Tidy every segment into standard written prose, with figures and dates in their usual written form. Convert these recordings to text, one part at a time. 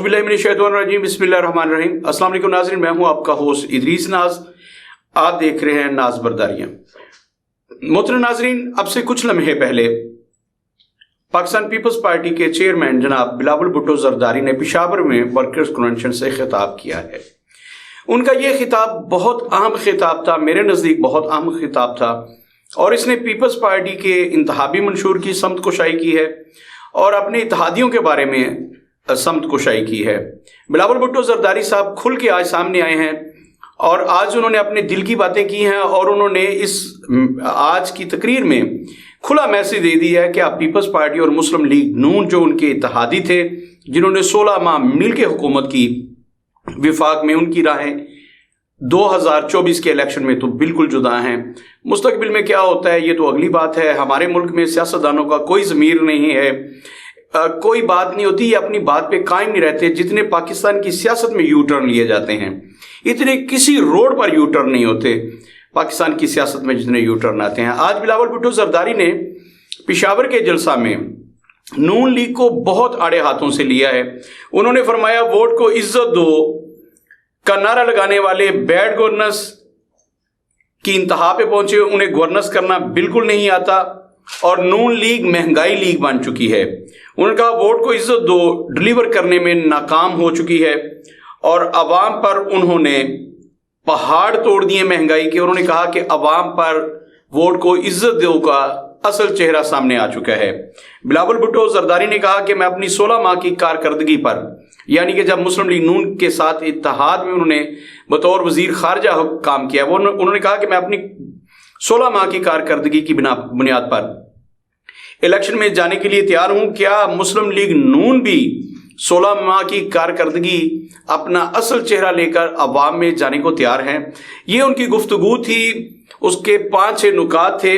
औज़ुबिल्लाहिमिनश्शैतानिर्रजीम बिस्मिल्लाहिर्रहमानिर्रहीम। अस्सलाम वालेकुम नाज़रीन, मैं हूं आपका होस्ट इदरीस नाज। आप देख रहे हैं नाज बरदारियां। मोहतरम नाज़रीन, अब से कुछ लम्हे पहले पाकिस्तान पीपल्स पार्टी के चेयरमैन जनाब बिलावल भुट्टो जरदारी ने पेशावर में वर्कर्स कन्वेंशन से खिताब किया है। उनका यह खिताब बहुत अहम खिताब था, मेरे नज़दीक बहुत अहम खिताब था, और इसने पीपल्स पार्टी के इंतहाबी मंशूर की समत कुशाई की है और अपने इत्तेहादियों के बारे में समत कुशाई की है। बिलावल भुट्टो जरदारी साहब खुल के आज सामने आए हैं और आज उन्होंने अपने दिल की बातें की हैं और उन्होंने इस आज की तकरीर में खुला मैसेज दे दिया है कि आप पीपल्स पार्टी और मुस्लिम लीग नून जो उनके इत्तेहादी थे, जिन्होंने 16 माह मिल के हुकूमत की, विफाक में उनकी राहें 2024 के इलेक्शन में तो बिल्कुल जुदा हैं। मुस्तकबिल में क्या होता है ये तो अगली बात है। हमारे मुल्क में सियासतदानों का कोई ज़मीर नहीं है, कोई बात नहीं होती, ये अपनी बात पे कायम नहीं रहते। जितने पाकिस्तान की सियासत में यू टर्न लिए जाते हैं, इतने किसी रोड पर यू टर्न नहीं होते पाकिस्तान की सियासत में जितने यू टर्न आते हैं। आज बिलावल भुट्टो जरदारी ने पेशावर के जलसा में नून लीग को बहुत आड़े हाथों से लिया है। उन्होंने फरमाया वोट को इज्जत दो का नारा लगाने वाले बैड गवर्नेंस की इंतहा पे पहुंचे, उन्हें गवर्नेंस करना बिल्कुल नहीं आता और नून लीग महंगाई लीग बन चुकी है। उन्होंने कहा वोट को इज्जत दो डिलीवर करने में नाकाम हो चुकी है और अवाम पर उन्होंने पहाड़ तोड़ दिए महंगाई के। उन्होंने कहा कि अवाम पर वोट को इज्जत दो का असल चेहरा सामने आ चुका है। बिलावल भुट्टो जरदारी ने कहा कि मैं अपनी 16 माह की कारकर्दगी पर, यानी कि जब मुस्लिम लीग नून के साथ इत्तेहाद में उन्होंने बतौर वजीर खारजा काम किया, वो उन्होंने कहा कि मैं अपनी 16 माह की कारकर्दगी की बुनियाद पर इलेक्शन में जाने के लिए तैयार हूं। क्या मुस्लिम लीग नून भी 16 माह की कारकर्दगी अपना असल चेहरा लेकर अवाम में जाने को तैयार हैं? ये उनकी गुफ्तगू थी, उसके 5-6 नुकात थे।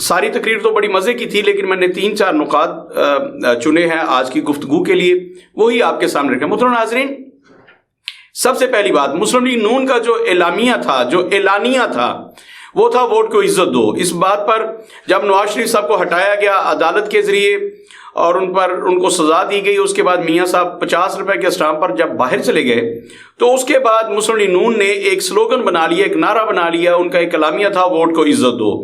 सारी तकरीर तो बड़ी मजे की थी, लेकिन मैंने 3-4 नुकात चुने हैं आज की गुफ्तगू के लिए, वही आपके सामने रखे। मुहतरम नाज़रीन, सबसे पहली बात, मुस्लिम लीग नून का जो एलामिया था, जो एलानिया था, वो था वोट को इज्जत दो। इस बात पर जब नवाज शरीफ साहब को हटाया गया अदालत के जरिए और उनको सजा दी गई, उसके बाद मियाँ साहब 50 रुपए के स्टाम्प पर जब बाहर चले गए, तो उसके बाद मुस्लिम लीग नून ने एक स्लोगन बना लिया, एक नारा बना लिया। उनका एक कलामिया था वोट को इज्जत दो।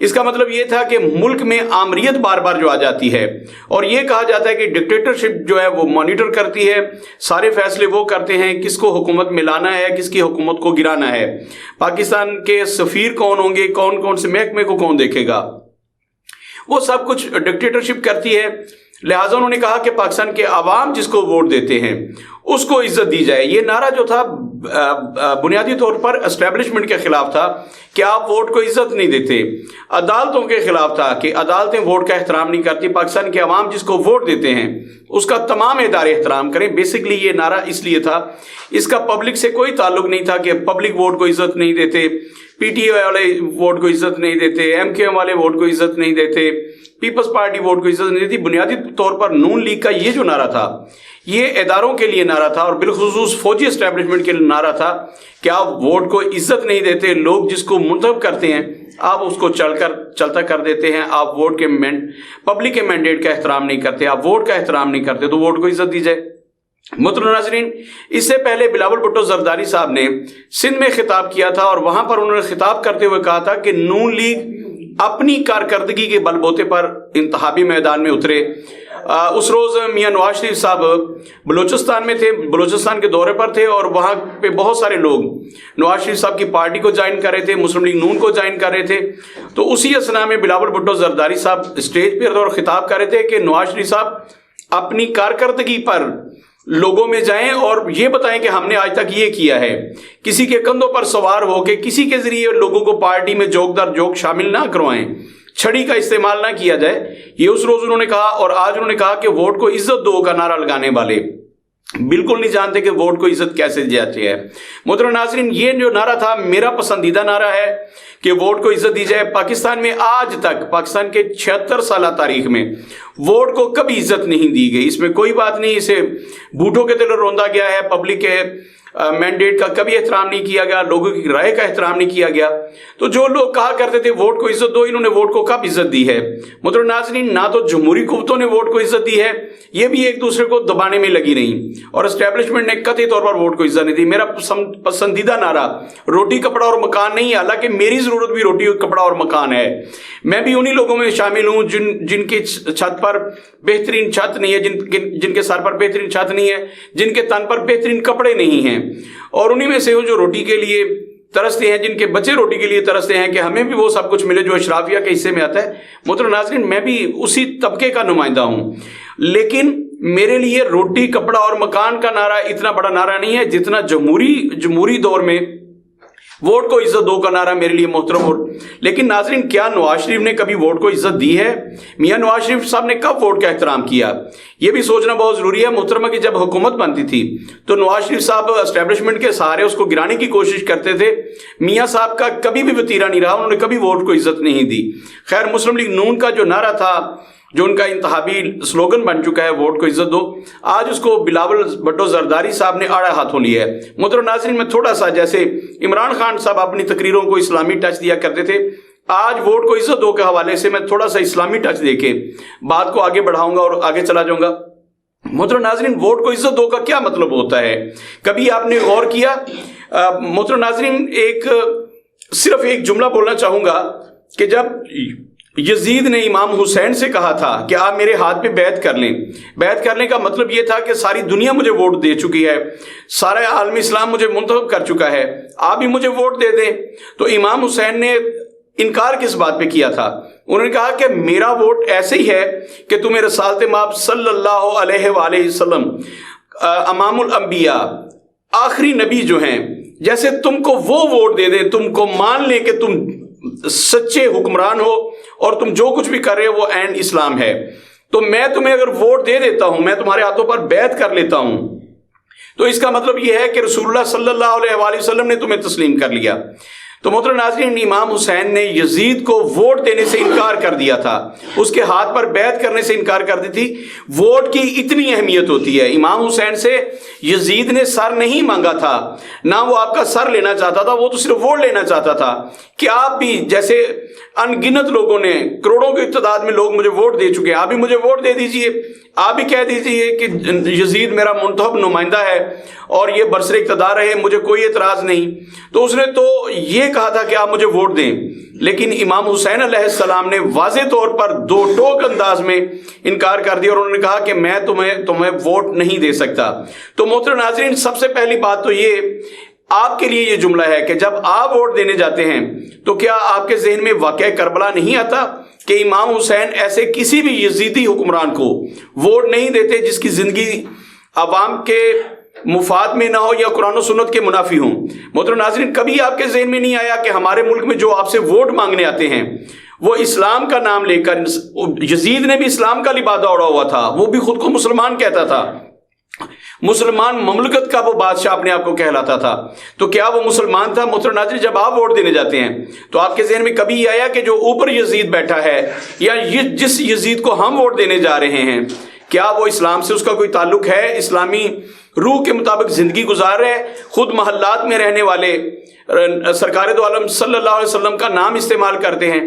इसका मतलब ये था कि मुल्क में आमरीत बार बार जो आ जाती है और ये कहा जाता है कि डिक्टेटरशिप जो है वो मॉनिटर करती है, सारे फैसले वो करते हैं किसको हुकूमत में लाना है, किसकी हुकूमत को गिराना है। पाकिस्तान के सफीर कौन होंगे, कौन कौन से महकमे को कौन देखेगा, वो सब कुछ डिक्टेटरशिप करती है। लिहाजा उन्होंने कहा कि पाकिस्तान के अवाम जिसको वोट देते हैं उसको इज्जत दी जाए। ये नारा जो था बुनियादी तौर पर एस्टेब्लिशमेंट के खिलाफ था कि आप वोट को इज्जत नहीं देते। अदालतों के खिलाफ था कि अदालतें वोट का एहतराम नहीं करती। पाकिस्तान के अवाम जिसको वोट देते हैं उसका तमाम इदारे एहतराम करें। बेसिकली ये नारा इसलिए था, इसका पब्लिक से कोई ताल्लुक नहीं था कि पब्लिक वोट को इज्जत नहीं देते, पीटीआई वाले वोट को इज्जत नहीं देते, एमकेएम वाले वोट को इज्जत नहीं देते, पीपल्स पार्टी वोट को इज्जत नहीं देती। बुनियादी तौर पर नून लीग का ये जो नारा था, ये इदारों के लिए नारा था और बिलखुसूस फौजी एस्टेब्लिशमेंट के लिए नारा था कि आप वोट को इज्जत नहीं देते, लोग जिसको मुंतखब करते हैं आप उसको चलता कर देते हैं, आप वोट के पब्लिक के मैंडेट का एहतराम नहीं करते, आप वोट का एहतराम नहीं करते, तो वोट को इज्जत दी जाए। मुहतरम नाज़रीन, इससे पहले बिलावल भुट्टो जरदारी साहब ने सिंध में खिताब किया था और वहां पर उन्होंने खिताब करते हुए कहा था कि नून लीग अपनी कारकर्दगी के बलबूते पर इंतहाबी मैदान में उतरे। उस रोज मियां नवाज शरीफ साहब बलूचिस्तान में थे, बलूचिस्तान के दौरे पर थे और वहां पे बहुत सारे लोग नवाज शरीफ साहब की पार्टी को ज्वाइन कर रहे थे, मुस्लिम लीग नून को ज्वाइन कर रहे थे। तो उसी असना में बिलावल भुट्टो जरदारी साहब स्टेज पर और खिताब कर रहे थे कि नवाज शरीफ साहब अपनी कारकर्दगी पर लोगों में जाएं और ये बताएं कि हमने आज तक ये किया है। किसी के कंधों पर सवार होकर किसी के जरिए लोगों को पार्टी में जोक दर जोक शामिल ना करवाएं, छड़ी का इस्तेमाल ना किया जाए, ये उस रोज उन्होंने कहा। और आज उन्होंने कहा कि वोट को इज्जत दो का नारा लगाने वाले बिल्कुल नहीं जानते कि वोट को इज्जत कैसे दी जाती है। मुहतरम नाज़रीन, ये जो नारा था मेरा पसंदीदा नारा है कि वोट को इज्जत दी जाए। पाकिस्तान में आज तक, पाकिस्तान के 76 साल तारीख में वोट को कभी इज्जत नहीं दी गई। इसमें कोई बात नहीं, इसे बूटों के दिल रोंदा गया है, पब्लिक के मैंडेट का कभी एहतराम नहीं किया गया, लोगों की राय का एहतराम नहीं किया गया। तो जो लोग कहा करते थे वोट को इज्जत दो, इन्होंने वोट को कब इज्जत दी है? मोहतरम नाज़रीन, ना तो जमहूरी कुव्वतों ने वोट को इज्जत दी है, ये भी एक दूसरे को दबाने में लगी रही, और एस्टेब्लिशमेंट ने कतई तौर पर वोट को इज्जत नहीं दी। मेरा पसंदीदा नारा रोटी कपड़ा और मकान नहीं है, हालांकि मेरी जरूरत भी रोटी कपड़ा और मकान है। मैं भी उन्हीं लोगों में शामिल हूं जिनकी छत पर बेहतरीन छत नहीं है, जिनके सर पर बेहतरीन छत नहीं है, जिनके तन पर बेहतरीन कपड़े नहीं हैं, और उन्हीं में से हूं जो रोटी के लिए तरसते हैं, जिनके बच्चे रोटी के लिए तरसते हैं कि हमें भी वो सब कुछ मिले जो अशराफिया के हिस्से में आता है। मोहतरम नाज़रीन, मैं भी उसी तबके का नुमाइंदा हूं, लेकिन मेरे लिए रोटी कपड़ा और मकान का नारा इतना बड़ा नारा नहीं है जितना जमहूरी दौर में वोट को इज्जत दो का नारा मेरे लिए मोहतरम हो। लेकिन नाज़रीन, क्या नवाज शरीफ ने कभी वोट को इज्जत दी है? मियां नवाज शरीफ साहब ने कब वोट का एहतराम किया? यह भी सोचना बहुत जरूरी है मोहतरमा कि जब हुकूमत बनती थी तो नवाज शरीफ साहब एस्टेब्लिशमेंट के सहारे उसको गिराने की कोशिश करते थे। मियां साहब का कभी भी वतीरा नहीं रहा, उन्होंने कभी वोट को इज्जत नहीं दी। खैर, मुस्लिम लीग नून का जो नारा था, जो उनका इंतहाबी स्लोगन बन चुका है, वोट को इज्जत दो, आज उसको बिलावल भुट्टो जरदारी साहब ने आड़ा हाथों लिया है। मोहतरम नाज़रीन, मैं थोड़ा सा, जैसे इमरान खान साहब अपनी तकरीरों को इस्लामी टच दिया करते थे, आज वोट को इज्जत दो के हवाले से मैं थोड़ा सा इस्लामी टच देके बात को आगे बढ़ाऊंगा और आगे चला जाऊंगा। मोहतरम नाज़रीन, वोट को इज्जत दो का क्या मतलब होता है? कभी आपने गौर किया? मोहतरम नाज़रीन, सिर्फ एक जुमला बोलना चाहूंगा कि जब यजीद ने इमाम हुसैन से कहा था कि आप मेरे हाथ पे बैत कर लें, बैत करने का मतलब यह था कि सारी दुनिया मुझे वोट दे चुकी है, सारा आलम इस्लाम मुझे मुंतखब कर चुका है, आप भी मुझे वोट दे दें। तो इमाम हुसैन ने इनकार किस बात पे किया था? उन्होंने कहा कि मेरा वोट ऐसे ही है कि तुम्हें रसालत माब सल्लल्लाहु अलैहि वसल्लम अमामुल अंबिया, आखिरी नबी जो हैं, जैसे तुमको वो वोट दे दें, तुमको मान ले कि तुम सच्चे हुक्मरान हो और तुम जो कुछ भी कर रहे हो वो एंड इस्लाम है, तो मैं तुम्हें अगर वोट दे देता हूं, मैं तुम्हारे हाथों पर बैत कर लेता हूं, तो इसका मतलब यह है कि रसूलुल्लाह सल्लल्लाहु अलैहि वसल्लम ने तुम्हें तस्लीम कर लिया। तो मोहतरम नाज़रीन, इमाम हुसैन ने यजीद को वोट देने से इनकार कर दिया था, उसके हाथ पर बैत करने से इनकार कर दी थी। वोट की इतनी अहमियत होती है। इमाम हुसैन से यजीद ने सर नहीं मांगा था, ना वो आपका सर लेना चाहता था, वो तो सिर्फ वोट लेना चाहता था कि आप भी, जैसे अनगिनत लोगों ने, करोड़ों की तादाद में लोग मुझे वोट दे चुके हैं, आप भी मुझे वोट दे दीजिए, आप भी कह दीजिए कि यजीद मेरा मुंतखब नुमाइंदा है और ये बरसर इक़्तिदार है, मुझे कोई एतराज नहीं। तो उसने तो ये कहा था कि आप मुझे वोट दें, लेकिन इमाम हुसैन अलैहिस्सलाम ने वाज़े तौर पर दो टोक अंदाज में इनकार कर दिया और उन्होंने कहा कि मैं तुम्हें वोट नहीं दे सकता। तो मोहतरम नाज़रीन, सबसे पहली बात तो ये आपके लिए ये जुमला है कि जब आप वोट देने जाते हैं तो क्या आपके जहन में वाक़या करबला नहीं आता कि इमाम हुसैन ऐसे किसी भी यजीदी हुक्मरान को वोट नहीं देते जिसकी जिंदगी अवाम के मुफाद में ना हो या कुरान और सुन्नत के मुनाफी हों? मोहतरम नाज़रीन, कभी आपके जहन में नहीं आया कि हमारे मुल्क में जो आपसे वोट मांगने आते हैं वो इस्लाम का नाम लेकर, यजीद ने भी इस्लाम का लिबादा ओढ़ा हुआ था, वो भी खुद को मुसलमान कहता था, मुसलमान ममलकत का वो बादशाह अपने आप को कहलाता था, तो क्या वो मुसलमान था? मोहतरम नाज़रीन, जब आप वोट देने जाते हैं तो आपके जहन में कभी आया कि जो ऊपर यजीद बैठा है या ये जिस यजीद को हम वोट देने जा रहे हैं, क्या वो इस्लाम से उसका कोई ताल्लुक है? इस्लामी रूह के मुताबिक जिंदगी गुजार रहे हैं? खुद महल्लात में रहने वाले सरकार दो आलम सल्लल्लाहु अलैहि वसल्लम का नाम इस्तेमाल करते हैं,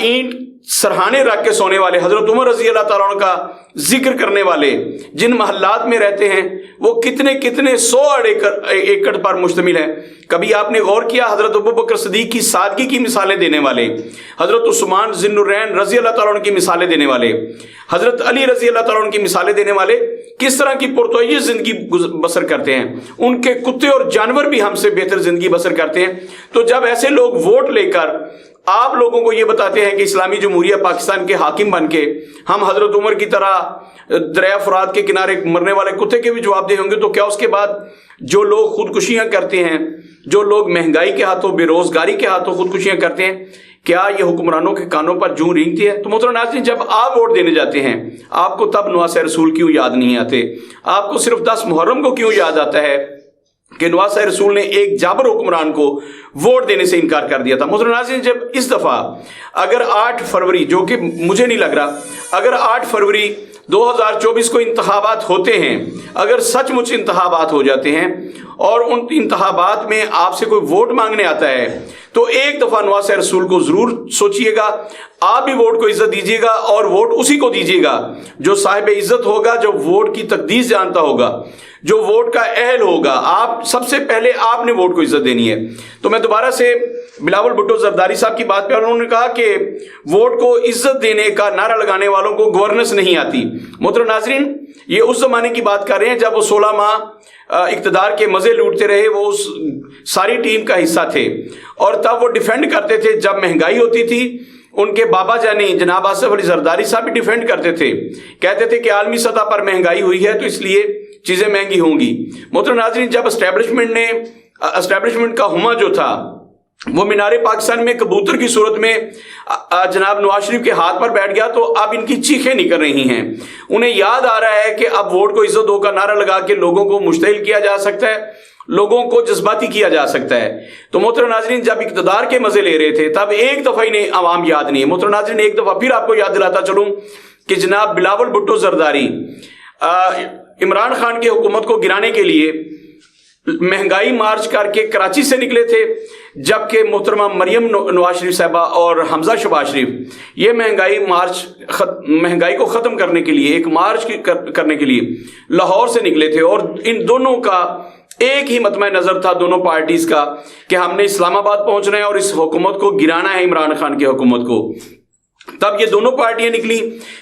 ईंट सरहाने रख के सोने वाले, हजरत उमर रजी अल्लाह ताला अन्हु का जिक्र करने वाले जिन महल्लात में रहते हैं वो कितने कितने 100 एकड़ पर मुश्तमिल है। कभी आपने गौर किया? हजरत अबू बकर सिद्दीक की सादगी की मिसालें देने वाले, हजरत उस्मान ज़िन्नुरैन रजी अल्लाह ताला अन्हु की मिसालें देने वाले, हजरत अली रजी अल्लाह ताला अन्हु की मिसालें देने वाले किस तरह की पुरतोइज जिंदगी बसर करते हैं। उनके कुत्ते और जानवर भी हमसे बेहतर जिंदगी बसर करते हैं। तो जब ऐसे लोग वोट लेकर आप लोगों को ये बताते हैं कि इस्लामी जमहूरिया पाकिस्तान के हाकिम बन के हम हजरत उमर की तरह दरिया फुरात के किनारे मरने वाले कुत्ते के भी जवाबदेह होंगे, तो क्या उसके बाद जो लोग खुदकुशियां करते हैं, जो लोग महंगाई के हाथों, बेरोजगारी के हाथों खुदकुशियां करते हैं, क्या ये हुक्मरानों के कानों पर जूं रेंगती है? तो मोहतरम नाज़रीन, जब आप वोट देने जाते हैं आपको तब नवासे रसूल क्यों याद नहीं आते? आपको सिर्फ 10 मुहर्रम को क्यों याद आता है कि नवासे रसूल ने एक जाबर हुक्मरान को वोट देने से इनकार कर दिया था? मोहतरम नाज़रीन, जब इस दफा अगर 8 फरवरी, जो कि मुझे नहीं लग रहा, अगर 8 फरवरी 2024 کو انتخابات ہوتے ہیں، اگر سچ مچ انتخابات ہو جاتے ہیں اور ان انتخابات میں آپ سے کوئی ووٹ مانگنے آتا ہے تو ایک دفعہ نواز رسول کو ضرور سوچئے گا، آپ بھی ووٹ کو عزت دیجیے گا اور ووٹ اسی کو دیجیے گا جو صاحب عزت ہوگا، جو ووٹ کی تقدیس جانتا ہوگا، جو ووٹ کا اہل ہوگا۔ آپ سب سے پہلے آپ نے ووٹ کو عزت دینی ہے۔ تو میں دوبارہ سے بلاول بھٹو زرداری صاحب کی بات پہ، انہوں نے کہا کہ ووٹ کو عزت دینے کا نعرہ لگانے والوں کو گورننس نہیں آتی۔ محترم ناظرین، یہ اس زمانے کی بات کر رہے ہیں جب وہ 16 ماہ اقتدار کے مزے لوٹتے رہے، وہ اس ساری ٹیم کا حصہ تھے اور تب وہ ڈیفینڈ کرتے تھے جب مہنگائی ہوتی تھی۔ ان کے بابا جانی جناب آصف علی زرداری صاحب بھی ڈیفینڈ کرتے تھے، کہتے تھے کہ عالمی سطح پر مہنگائی ہوئی ہے تو اس لیے چیزیں مہنگی ہوں گی۔ محترم ناظرین، جب اسٹیبلشمنٹ کا ہما جو تھا وہ مینار پاکستان میں کبوتر کی صورت میں جناب نواز شریف کے ہاتھ پر بیٹھ گیا تو اب ان کی چیخیں نکل رہی ہیں۔ انہیں یاد آ رہا ہے کہ اب ووٹ کو عزت دو کا نعرہ لگا کے لوگوں کو مشتعل کیا جا سکتا ہے، لوگوں کو جذباتی کیا جا سکتا ہے۔ تو محترم ناظرین، جب اقتدار کے مزے لے رہے تھے تب ایک دفعہ انہیں عوام یاد نہیں ہے۔ محترم ناظرین، ایک دفعہ پھر آپ کو یاد دلاتا چلوں کہ جناب بلاول بھٹو زرداری عمران خان کی حکومت کو گرانے کے لیے مہنگائی مارچ کر کے کراچی سے نکلے تھے، جبکہ محترمہ مریم نواز شریف صاحبہ اور حمزہ شہباز شریف یہ مہنگائی کو ختم کرنے کے لیے، ایک مارچ کرنے کے لیے لاہور سے نکلے تھے، اور ان دونوں کا ایک ہی مطمع نظر تھا دونوں پارٹیز کا کہ ہم نے اسلام آباد پہنچنا ہے اور اس حکومت کو گرانا ہے، عمران خان کی حکومت کو۔ تب یہ دونوں پارٹیاں نکلی،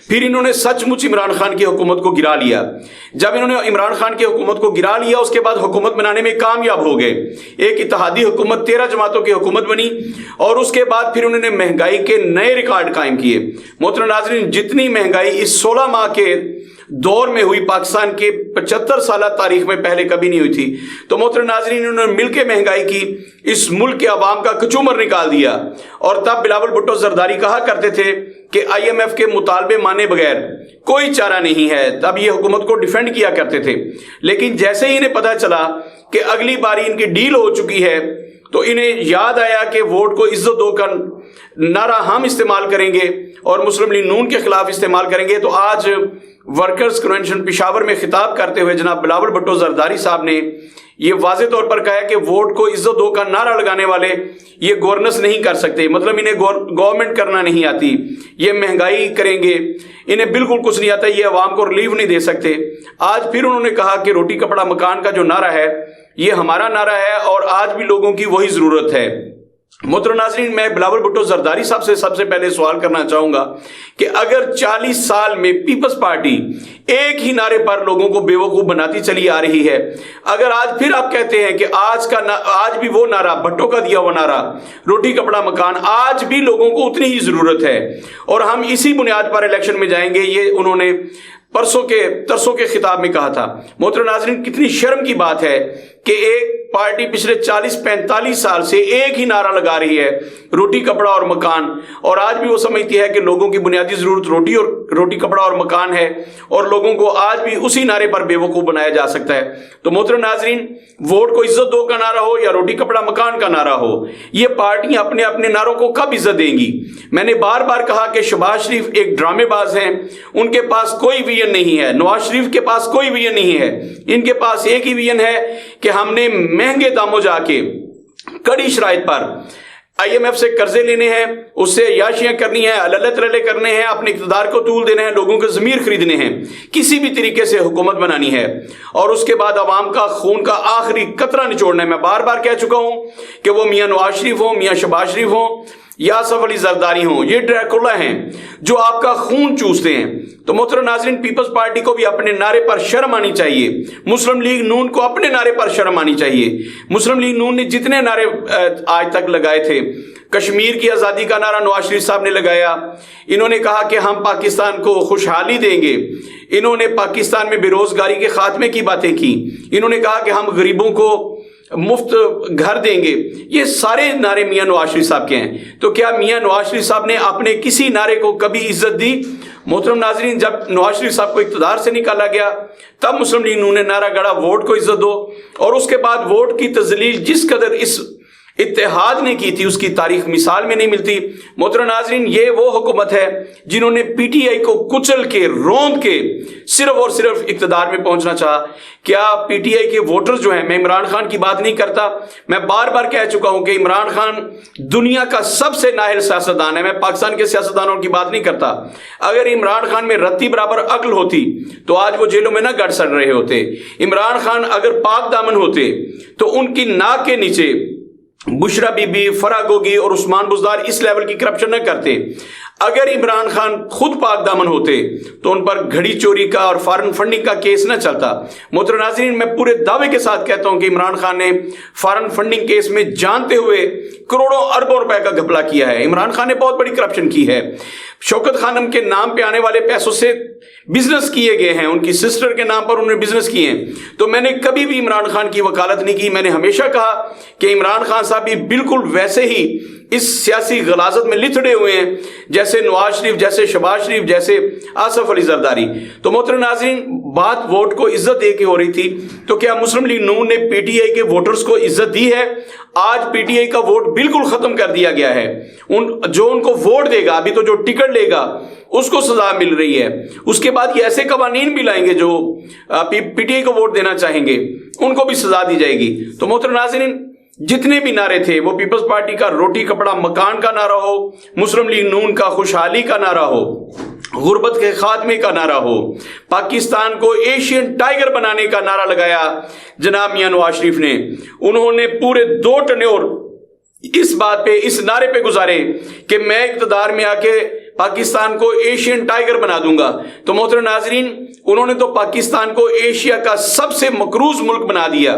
پھر انہوں نے سچ مچ عمران خان کی حکومت کو گرا لیا۔ جب انہوں نے عمران خان کی حکومت کو گرا لیا، اس کے بعد حکومت بنانے میں کامیاب ہو گئے، ایک اتحادی حکومت 13 جماعتوں کی حکومت بنی، اور اس کے بعد پھر انہوں نے مہنگائی کے نئے ریکارڈ قائم کیے۔ محترم ناظرین، جتنی مہنگائی اس 16 ماہ کے دور میں ہوئی پاکستان کے 75 سالہ تاریخ میں پہلے کبھی نہیں ہوئی تھی۔ تو محترم ناظرین، انہوں نے مل کے مہنگائی کی، اس ملک کے عوام کا کچومر نکال دیا، اور تب بلاول بھٹو زرداری کہا کرتے تھے کہ IMF کے مطالبے مانے بغیر کوئی چارہ نہیں ہے۔ تب یہ حکومت کو ڈیفینڈ کیا کرتے تھے، لیکن جیسے ہی انہیں پتہ چلا کہ اگلی باری ان کی ڈیل ہو چکی ہے تو انہیں یاد آیا کہ ووٹ کو عزت دو کا نعرہ ہم استعمال کریں گے اور مسلم لیگ نون کے خلاف استعمال کریں گے۔ تو آج ورکرز کنونشن پشاور میں خطاب کرتے ہوئے جناب بلاول بھٹو زرداری صاحب نے یہ واضح طور پر کہا ہے کہ ووٹ کو عزت دو کا نعرہ لگانے والے یہ گورننس نہیں کر سکتے، مطلب انہیں گورنمنٹ کرنا نہیں آتی، یہ مہنگائی کریں گے، انہیں بالکل کچھ نہیں آتا، یہ عوام کو ریلیف نہیں دے سکتے۔ آج پھر انہوں نے کہا کہ روٹی کپڑا مکان کا جو نعرہ ہے یہ ہمارا نعرہ ہے اور آج بھی لوگوں کی وہی ضرورت ہے۔ محترم ناظرین، میں بلاول بھٹو زرداری صاحب سے سب سے پہلے سوال کرنا چاہوں گا کہ اگر 40 سال میں پیپلز پارٹی ایک ہی نعرے پر لوگوں کو بیوقوف بناتی چلی آ رہی ہے، اگر آج پھر آپ کہتے ہیں کہ آج بھی وہ نعرہ، بھٹو کا دیا ہوا نعرہ روٹی کپڑا مکان، آج بھی لوگوں کو اتنی ہی ضرورت ہے اور ہم اسی بنیاد پر الیکشن میں جائیں گے، یہ انہوں نے ترسوں کے خطاب میں کہا تھا۔ محترم ناظرین، کتنی شرم کی بات ہے کہ ایک پارٹی پچھلے 40-45 سال سے ایک ہی نعرہ لگا رہی ہے، روٹی کپڑا اور مکان، اور آج بھی وہ سمجھتی ہے کہ لوگوں کی بنیادی ضرورت روٹی کپڑا اور مکان ہے اور لوگوں کو آج بھی اسی نعرے پر بے وقوف بنایا جا سکتا ہے۔ تو محترم ناظرین، ووٹ کو عزت دو کا نعرہ ہو یا روٹی کپڑا مکان کا نعرہ ہو، یہ پارٹیاں اپنے اپنے نعروں کو کب عزت دیں گی؟ میں نے بار بار کہا کہ شہباز شریف ایک ڈرامے باز ہیں، ان کے پاس کوئی ویژن نہیں ہے، نواز شریف کے پاس کوئی ویژن نہیں ہے، ان کے پاس ایک ہی ویژن ہے کہ ہم نے مہنگے داموں جا کے کڑی شرائط پر IMF سے قرضے لینے ہیں، اس سے عیاشیاں کرنی ہیں، اللہ ترلے کرنے ہیں، اپنے اقتدار کو طول دینا ہے، لوگوں کے ضمیر خریدنے ہیں، کسی بھی طریقے سے حکومت بنانی ہے، اور اس کے بعد عوام کا خون کا آخری قطرہ نچوڑنا ہے۔ میں بار بار کہہ چکا ہوں کہ وہ میاں نواز شریف ہوں، میاں شہباز شریف ہوں یا آصف علی زرداری ہوں، یہ ڈریکولا ہیں جو آپ کا خون چوستے ہیں۔ تو محترم ناظرین، پیپلز پارٹی کو بھی اپنے نعرے پر شرم آنی چاہیے، مسلم لیگ نون کو اپنے نعرے پر شرم آنی چاہیے۔ مسلم لیگ نون نے جتنے نعرے آج تک لگائے تھے، کشمیر کی آزادی کا نعرہ نواز شریف صاحب نے لگایا، انہوں نے کہا کہ ہم پاکستان کو خوشحالی دیں گے، انہوں نے پاکستان میں بے روزگاری کے خاتمے کی باتیں کی، انہوں نے کہا کہ ہم غریبوں کو مفت گھر دیں گے، یہ سارے نعرے میاں نواز شریف صاحب کے ہیں۔ تو کیا میاں نواز شریف صاحب نے اپنے کسی نعرے کو کبھی عزت دی؟ محترم ناظرین، جب نواز شریف صاحب کو اقتدار سے نکالا گیا تب مسلم لیگ نون نے نعرہ گڑا ووٹ کو عزت دو، اور اس کے بعد ووٹ کی تذلیل جس قدر اس اتحاد نے کی تھی اس کی تاریخ مثال میں نہیں ملتی۔ محترم ناظرین، یہ وہ حکومت ہے جنہوں نے پی ٹی آئی کو کچل کے روند کے صرف اور صرف اقتدار میں پہنچنا چاہا۔ کیا پی ٹی آئی کے ووٹر جو ہیں، میں عمران خان کی بات نہیں کرتا، میں بار بار کہہ چکا ہوں کہ عمران خان دنیا کا سب سے نااہل سیاستدان ہے، میں پاکستان کے سیاستدانوں کی بات نہیں کرتا۔ اگر عمران خان میں رتی برابر عقل ہوتی تو آج وہ جیلوں میں نہ گڑ سڑ رہے ہوتے۔ عمران خان اگر پاک دامن ہوتے تو ان کی ناک کے نیچے بشرا بی بی، فرح گوگی اور عثمان بزدار اس لیول کی کرپشن نہ کرتے۔ اگر عمران خان خود پاک دامن ہوتے تو ان پر گھڑی چوری کا اور فارن فنڈنگ کا کیس نہ چلتا۔ محترم ناظرین، میں پورے دعوے کے ساتھ کہتا ہوں کہ عمران خان نے فارن فنڈنگ کیس میں جانتے ہوئے کروڑوں اربوں روپے کا گھپلا کیا ہے۔ عمران خان نے بہت بڑی کرپشن کی ہے۔ شوکت خانم کے نام پہ آنے والے پیسوں سے بزنس کیے گئے ہیں، ان کی سسٹر کے نام پر انہوں نے بزنس کیے ہیں۔ تو میں نے کبھی بھی عمران خان کی وکالت نہیں کی۔ میں نے ہمیشہ کہا کہ عمران خان صاحب بھی بالکل ویسے ہی اس سیاسی غلاظت میں لتڑے ہوئے ہیں جیسے نواز شریف، جیسے شہباز شریف، جیسے آصف علی زرداری۔ تو محترم ناظرین، بات ووٹ کو عزت دے کے ہو رہی تھی، تو کیا مسلم لیگ نون نے پی ٹی آئی کے ووٹرز کو عزت دی ہے؟ آج پی ٹی آئی کا ووٹ بالکل ختم کر دیا گیا ہے۔ جو ان کو ووٹ دے گا، ابھی تو جو ٹکٹ لے گا اس کو سزا مل رہی ہے، اس کے بعد یہ ایسے قوانین بھی لائیں گے جو پی ٹی آئی کو ووٹ دینا چاہیں گے، ان کو بھی سزا دی جائے گی۔ تو محترم ناظرین، جتنے بھی نعرے تھے، وہ پیپلز پارٹی کا روٹی کپڑا مکان کا نعرہ ہو، مسلم لیگ نون کا خوشحالی کا نعرہ ہو، غربت کے خاتمے کا نعرہ ہو، پاکستان کو ایشین ٹائیگر بنانے کا نعرہ لگایا جناب میاں نواز شریف نے۔ انہوں نے پورے 2 ٹنیور اس بات پہ، اس نعرے پہ گزارے کہ میں اقتدار میں آ کے پاکستان کو ایشین ٹائیگر بنا دوں گا۔ تو محترم ناظرین، انہوں نے تو پاکستان کو ایشیا کا سب سے مقروض ملک بنا دیا،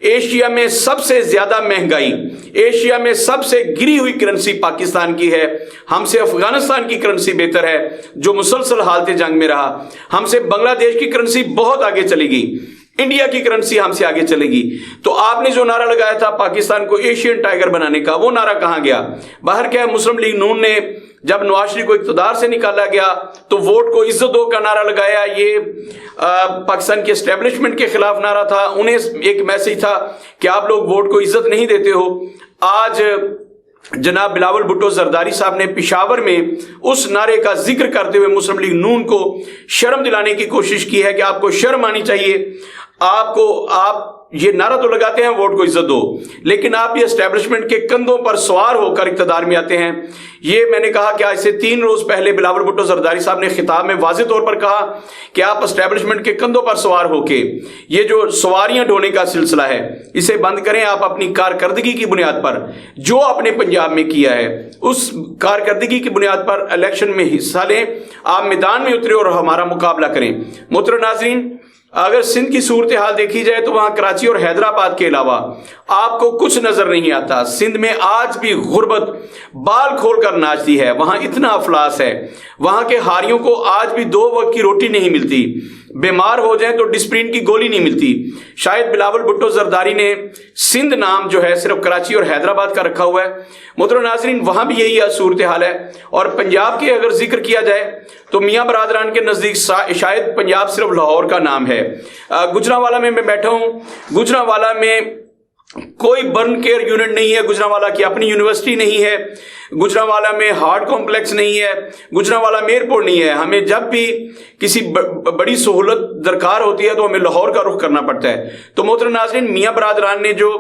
ایشیا میں سب سے زیادہ مہنگائی، ایشیا میں سب سے گری ہوئی کرنسی پاکستان کی ہے۔ ہم سے افغانستان کی کرنسی بہتر ہے جو مسلسل حالت جنگ میں رہا، ہم سے بنگلہ دیش کی کرنسی بہت آگے چلے گی، انڈیا کی کرنسی ہم سے آگے چلے گی۔ تو آپ نے جو نعرہ لگایا تھا پاکستان کو ایشین ٹائیگر بنانے کا، وہ نعرہ کہاں گیا؟ باہر کیا ہے، مسلم لیگ نون نے جب نواز شریف کو اقتدار سے نکالا گیا تو ووٹ کو عزت دو کا نعرہ لگایا۔ یہ پاکستان کے اسٹیبلشمنٹ کے خلاف نعرہ تھا، انہیں ایک میسج تھا کہ آپ لوگ ووٹ کو عزت نہیں دیتے ہو۔ آج جناب بلاول بھٹو زرداری صاحب نے پشاور میں اس نعرے کا ذکر کرتے ہوئے مسلم لیگ نون کو شرم دلانے کی کوشش کی ہے کہ آپ کو شرم آنی چاہیے۔ آپ یہ نعرہ تو لگاتے ہیں ووٹ کو عزت دو، لیکن آپ یہ اسٹیبلشمنٹ کے کندھوں پر سوار ہو کر اقتدار میں آتے ہیں۔ یہ میں نے کہا کہ آج سے 3 روز پہلے بلاول بھٹو زرداری صاحب نے خطاب میں واضح طور پر کہا کہ آپ اسٹیبلشمنٹ کے کندھوں پر سوار ہو کے یہ جو سواریاں ڈھونے کا سلسلہ ہے اسے بند کریں۔ آپ اپنی کارکردگی کی بنیاد پر جو آپ نے پنجاب میں کیا ہے اس کارکردگی کی بنیاد پر الیکشن میں حصہ لیں، آپ میدان میں اترے اور ہمارا مقابلہ کریں۔ محترم ناظرین، اگر سندھ کی صورتحال دیکھی جائے تو وہاں کراچی اور حیدرآباد کے علاوہ آپ کو کچھ نظر نہیں آتا۔ سندھ میں آج بھی غربت بال کھول کر ناچتی ہے، وہاں اتنا افلاس ہے، وہاں کے ہاریوں کو آج بھی 2 وقت کی روٹی نہیں ملتی، بیمار ہو جائیں تو ڈسپرین کی گولی نہیں ملتی۔ شاید بلاول بھٹو زرداری نے سندھ نام جو ہے صرف کراچی اور حیدرآباد کا رکھا ہوا ہے۔ محترم ناظرین، وہاں بھی یہی صورتحال ہے۔ اور پنجاب کے اگر ذکر کیا جائے تو میاں برادران کے نزدیک شاید پنجاب صرف لاہور کا نام ہے۔ گجرانوالہ میں بیٹھا ہوں، گجرانوالہ میں کوئی برن کیئر یونٹ نہیں ہے، گجرانوالہ کی اپنی یونیورسٹی نہیں ہے، گجرانوالہ میں ہارٹ کمپلیکس نہیں ہے، گجرانوالہ میں ایئرپورٹ نہیں ہے۔ ہمیں جب بھی کسی بڑی سہولت درکار ہوتی ہے تو ہمیں لاہور کا رخ کرنا پڑتا ہے۔ تو محترم ناظرین، میاں برادران نے جو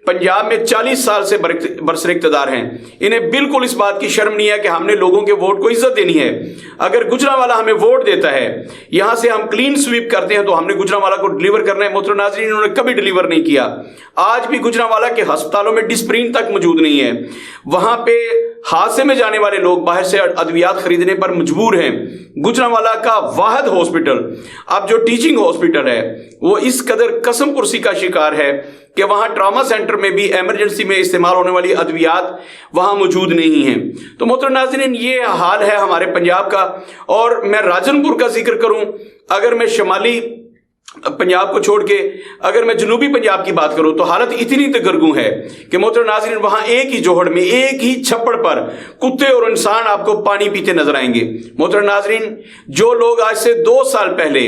پنجاب میں 40 سال سے برسر اقتدار ہیں، انہیں بالکل اس بات کی شرم نہیں ہے کہ ہم نے لوگوں کے ووٹ کو عزت دینی ہے۔ اگر گجرانوالہ ہمیں ووٹ دیتا ہے، یہاں سے ہم کلین سویپ کرتے ہیں تو ہم نے گجرانوالہ کو ڈلیور کرنا ہے۔ محترم ناظرین، انہوں نے کبھی ڈلیور نہیں کیا۔ آج بھی گجرانوالہ کے ہسپتالوں میں ڈسپرین تک موجود نہیں ہے، وہاں پہ حادثے میں جانے والے لوگ باہر سے ادویات خریدنے پر مجبور ہیں۔ گجرانوالہ کا واحد ہاسپٹل، اب جو ٹیچنگ ہاسپٹل ہے، وہ اس قدر قسم پرسی کا شکار ہے کہ وہاں ٹراما سینٹر میں بھی ایمرجنسی میں استعمال ہونے والی ادویات وہاں موجود نہیں ہیں۔ تو محترم ناظرین، یہ حال ہے ہمارے پنجاب کا۔ اور میں راجن پور کا ذکر کروں، اگر میں شمالی पंजाब को छोड़ के अगर मैं जनूबी पंजाब की बात करूं तो हालत इतनी दगरगू है कि मोहतरम नाज़रीन वहां एक ही जोहड़ में, एक ही छप्पड़ पर कुत्ते और इंसान आपको पानी पीते नजर आएंगे। मोहतरम नाज़रीन, जो लोग आज से 2 साल पहले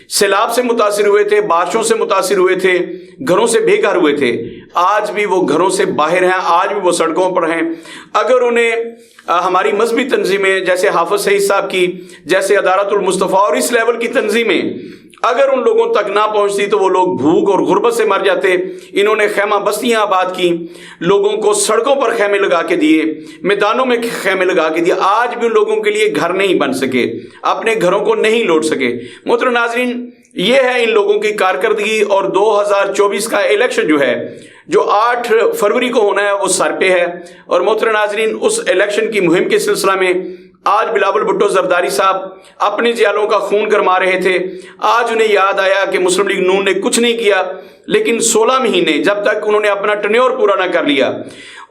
सैलाब से मुतासिर हुए थे, बारिशों से मुतासिर हुए थे, घरों से बेघर हुए थे, आज भी वो घरों से बाहर हैं, आज भी वो सड़कों पर हैं। अगर उन्हें हमारी मजहबी तंजीमें जैसे हाफिज सईद साहब की, जैसे अदालतुल मुस्तफ़ा और इस लेवल की तंजीमें अगर उन लोगों तक ना पहुंचती तो वो लोग भूख और गुर्बत से मर जाते। इन्होंने खैमा बस्तियां आबाद की, लोगों को सड़कों पर खैमे लगा के दिए, मैदानों में खैमे लगा के दिए, आज भी उन लोगों के लिए घर नहीं बन सके, अपने घरों को नहीं लौट सके। मोहतरम नाज़रीन, ये है इन लोगों की कारकर्दगी। और 2024 का इलेक्शन जो है, जो 8 फरवरी को होना है, वो सर पे है। और मोहतरम नाज़रीन, उस इलेक्शन की मुहिम के सिलसिला में आज बिलावल भुट्टो जरदारी साहब अपने जियालों का खून गरमा रहे थे। आज उन्हें याद आया कि मुस्लिम लीग नून ने कुछ नहीं किया, लेकिन 16 महीने जब तक उन्होंने अपना टेन्योर पूरा ना कर लिया,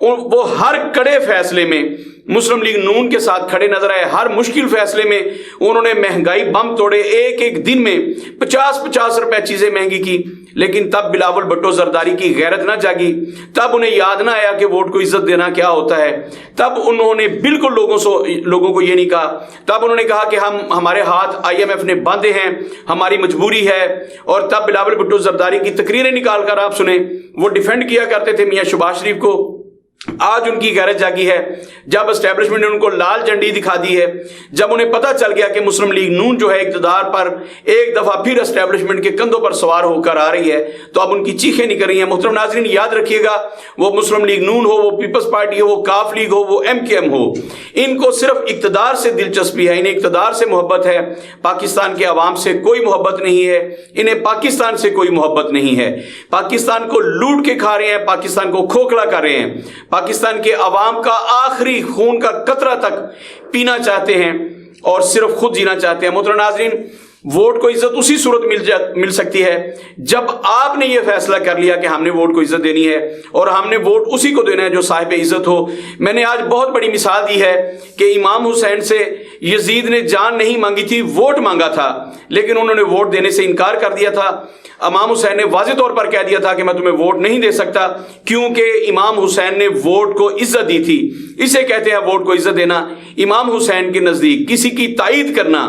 वो हर कड़े फैसले में मुस्लिम लीग नून के साथ खड़े नजर आए। हर मुश्किल फैसले में उन्होंने महंगाई बम तोड़े, एक एक दिन में 50-50 रुपए चीजें महंगी की। लेकिन तब बिलावल भुट्टो जरदारी की गैरत ना जागी, तब उन्हें याद ना आया कि वोट को इज्जत देना क्या होता है। तब उन्होंने बिल्कुल लोगों को ये नहीं कहा। तब उन्होंने कहा कि हमारे हाथ IMF ने बांधे हैं, हमारी मजबूरी है। और तब बिलावल भुट्टो जरदारी की तकरीरें निकाल कर आप सुने, वो डिफेंड किया करते थे मियां शहबाज शरीफ को। आज उनकी गैरत जागी है जब एस्टेब्लिशमेंट ने उनको लाल झंडी दिखा दी है, जब उन्हें पता चल गया कि मुस्लिम लीग नून जो है इक़्तिदार पर एक दफा फिर एस्टेब्लिशमेंट के कंधों पर सवार होकर आ रही है, तो अब उनकी चीखें निकल रही हैं। मोहतरम नाज़रीन, याद रखिएगा, वो मुस्लिम लीग नून हो, वो पीपल्स पार्टी हो, वो काफ लीग हो, वो MKM हो, इनको सिर्फ इक़्तिदार से दिलचस्पी है, इन्हें इक़्तिदार से मोहब्बत है, पाकिस्तान के अवाम से कोई मोहब्बत नहीं है। इन्हें पाकिस्तान से कोई मोहब्बत नहीं है। पाकिस्तान को लूट के खा रहे हैं, पाकिस्तान को खोखला कर रहे हैं, पाकिस्तान के अवाम का आखिरी खून का कतरा तक पीना चाहते हैं और सिर्फ खुद जीना चाहते हैं। मोहतरम नाज़रीन, वोट को इज्जत उसी सूरत मिल सकती है जब आपने ये फैसला कर लिया कि हमने वोट को इज्जत देनी है और हमने वोट उसी को देना है जो साहिब इज्जत हो। मैंने आज बहुत बड़ी मिसाल दी है कि इमाम हुसैन से यजीद ने जान नहीं मांगी थी, वोट मांगा था, लेकिन उन्होंने वोट देने से इनकार कर दिया था। इमाम हुसैन ने वाज़ेह तौर पर कह दिया था कि मैं तुम्हें वोट नहीं दे सकता, क्योंकि इमाम हुसैन ने वोट को इज्जत दी थी। इसे कहते हैं वोट को इज्जत देना। इमाम हुसैन के नजदीक किसी की तायीद करना,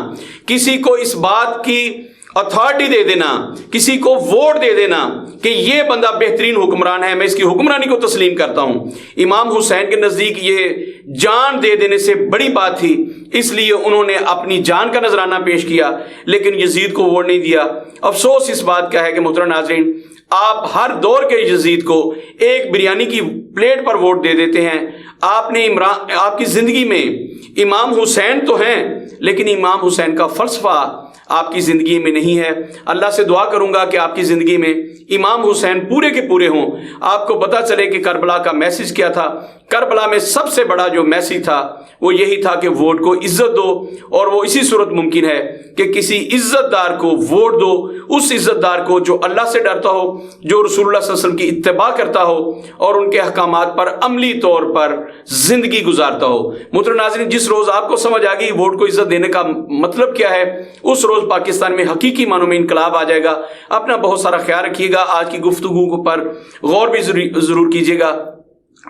किसी को इस बात की अथॉरिटी दे देना, किसी को वोट दे देना कि ये बंदा बेहतरीन हुक्मरान है, मैं इसकी हुक्मरानी को तस्लीम करता हूं, इमाम हुसैन के नजदीक ये जान दे देने से बड़ी बात थी। इसलिए उन्होंने अपनी जान का नजराना पेश किया, लेकिन यजीद को वोट नहीं दिया। अफसोस इस बात का है कि मोहतरम नाज़रीन, आप हर दौर के यजीद को एक बिरयानी की प्लेट पर वोट दे देते हैं। आपने आपकी जिंदगी में इमाम हुसैन तो हैं, लेकिन इमाम हुसैन का फलसफा आपकी जिंदगी में नहीं है। अल्लाह से दुआ करूंगा कि आपकी जिंदगी में इमाम हुसैन पूरे के पूरे हों, आपको पता चले कि करबला का मैसेज क्या था। करबला में सबसे बड़ा जो मैसेज था वो यही था कि वोट को इज्जत दो, और वो इसी सूरत मुमकिन है कि किसी इज्जतदार को वोट दो, उस इज्जतदार को जो अल्लाह से डरता हो, जो रसूलुल्लाह सल्लल्लाहु अलैहि वसल्लम की इत्तिबा करता हो और उनके अहकामात पर अमली तौर पर जिंदगी गुजारता हो। मोहतरम नाज़रीन, जिस रोज आपको समझ आ गई वोट को इज्जत देने का मतलब क्या है, उस रोज पाकिस्तान में हकीकी मानों में इनकलाब आ जाएगा। अपना बहुत सारा ख्याल रखिएगा। आज की गुफ्तगू पर गौर भी जरूर कीजिएगा।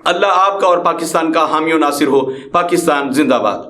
अल्लाह आपका और पाकिस्तान का हामी और नासिर हो। पाकिस्तान जिंदाबाद।